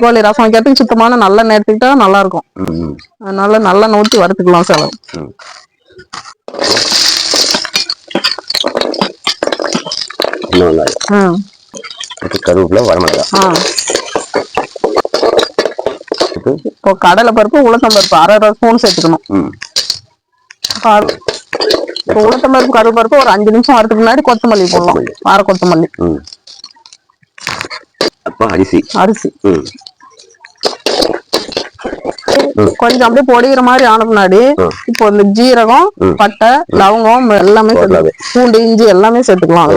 நாட்டுக்கோழி ரசம் வைக்கிறதுக்கு சுத்தமான நல்லெண்ணெய் எடுத்துக்கிட்டா நல்லா இருக்கும். அதனால நல்லெண்ணெய் ஊற்றி வறுத்துக்கலாம் செலவு. கருவேப்பிலை, வரமிளகாய். இப்போ கடலை பருப்பு, உளுத்தம் பருப்பு 1/2 ஸ்பூன் சேர்த்துக்கணும். இப்போ உளுத்தம் பருப்பு, கருவேப்பிலை பருப்பு ஒரு 5 நிமிஷம் வரதுக்கு முன்னாடி கொத்தமல்லி போடலாம். வார கொத்தமல்லி. அரிசி கொஞ்சம் அப்படியே பொடிகிற மாதிரி ஆன முன்னாடி இப்போ இந்த ஜீரகம், பட்டை, லவங்கம் எல்லாமே பூண்டு, இஞ்சி எல்லாமே சேர்த்துக்கலாம்.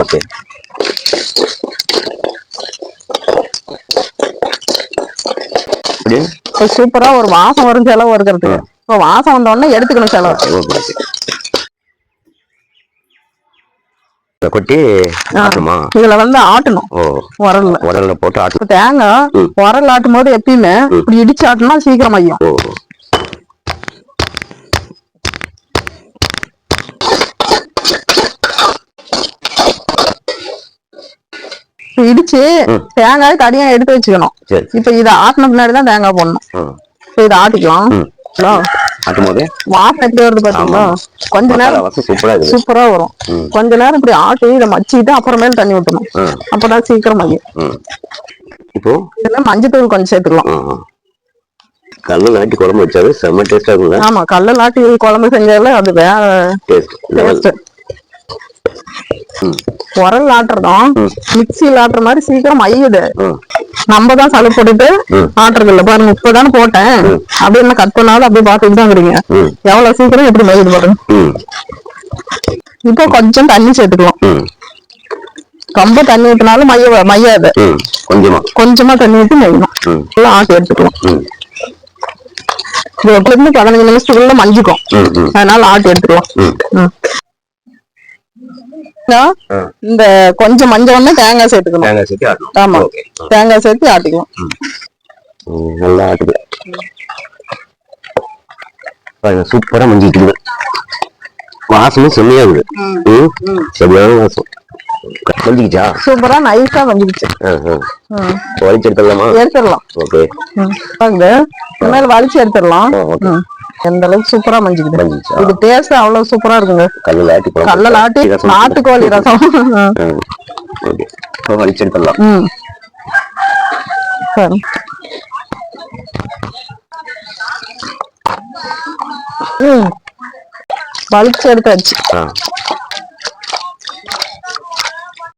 சூப்பரா ஒரு வாசம் வரும் செலவு இருக்கிறதுக்கு. இப்போ வாசம் வந்த உடனே எடுத்துக்கணும் செலவு. கொட்டி இதுல வந்து ஆட்டணும். உரல்ல போட்டு ஆட்டு. தேங்காய் உரல் ஆட்டும் போது எப்பயுமே இப்படி இடிச்சு ஆட்டினா சீக்கிரம் ஐயும். இடிச்சு தேங்காய் தனியா எடுத்து வச்சுக்கணும். இப்ப இதை ஆட்டின பின்னாடிதான் தேங்காய் போடணும். இதை ஆட்டிக்கலாம். வாசம் எப்படி வருது பாத்தீங்களா? கொஞ்ச நேரம் சூப்பரா வரும். கொஞ்ச நேரம் இப்படி ஆட்டி இதை மச்சிட்டு அப்புறமேல தண்ணி ஊற்றணும். அப்பதான் சீக்கிரம் ஆகும். இப்போ இதெல்லாம் மஞ்சத்தூள் கொஞ்சம் சேர்த்துக்கலாம். கல்ல நாட்டி குழம்பு வச்சாவே செம்ம டேஸ்டா இருக்குங்க. ஆமா, கல்ல நாட்டி குழம்பு செஞ்சாலே அது வேற டேஸ்ட். உரல் ஆட்டுறதும் மிக்சியில் ஆட்டுற மாதிரி சீக்கிரம் மையுது. நம்ம தான் சளி போட்டுட்டு ஆட்டுறது இல்ல. பாருங்க, இப்பதானே போட்டேன் அப்படின்னு கட் பண்ணாலும் அப்படியே பாத்துட்டு தான் இருக்கீங்க. எவ்வளவு சீக்கிரம் எப்படி மையுது பாருங்க. இப்போ கொஞ்சம் தண்ணி சேர்த்துக்கலாம். ரொம்ப தண்ணி ஊற்றினாலும் மையாது. கொஞ்சமா தண்ணி ஊற்றி மையணும். எல்லாம் ஆட்டி எடுத்துக்கலாம். இது 15 நிமிஷத்துக்குள்ள மஞ்சிக்கும். அதனால ஆட்டி எடுத்துக்கலாம். இந்த கொஞ்சம் மஞ்சள் ஒண்ணு தேங்காய் சேர்த்துக்கணும். ஆமா, தேங்காய் சேர்த்து ஆட்டிக்கலாம். நல்லா ஆட்டுது. சூப்பரா மஞ்சிட்டு வாசமும் செம்மையா இருக்குது. சரியான வாசம். மஞ்சிக்கிச்சா? சூப்பரா நைஸா மஞ்சிக்கிச்சு. வலிச்சு எடுத்துடலாமா? எடுத்துடலாம். ஓகே, இந்த மாதிரி வலிச்சு எடுத்துடலாம். எந்த அளவுக்கு சூப்பரா மஞ்சிக்குது. இது டேஸ்ட் அவ்வளவு சூப்பரா இருக்குங்க. கல்ல ஆட்டி நாட்டுக்கோழி ரசம். வலிச்சு எடுத்துடலாம். வலிச்சு எடுத்தாச்சு.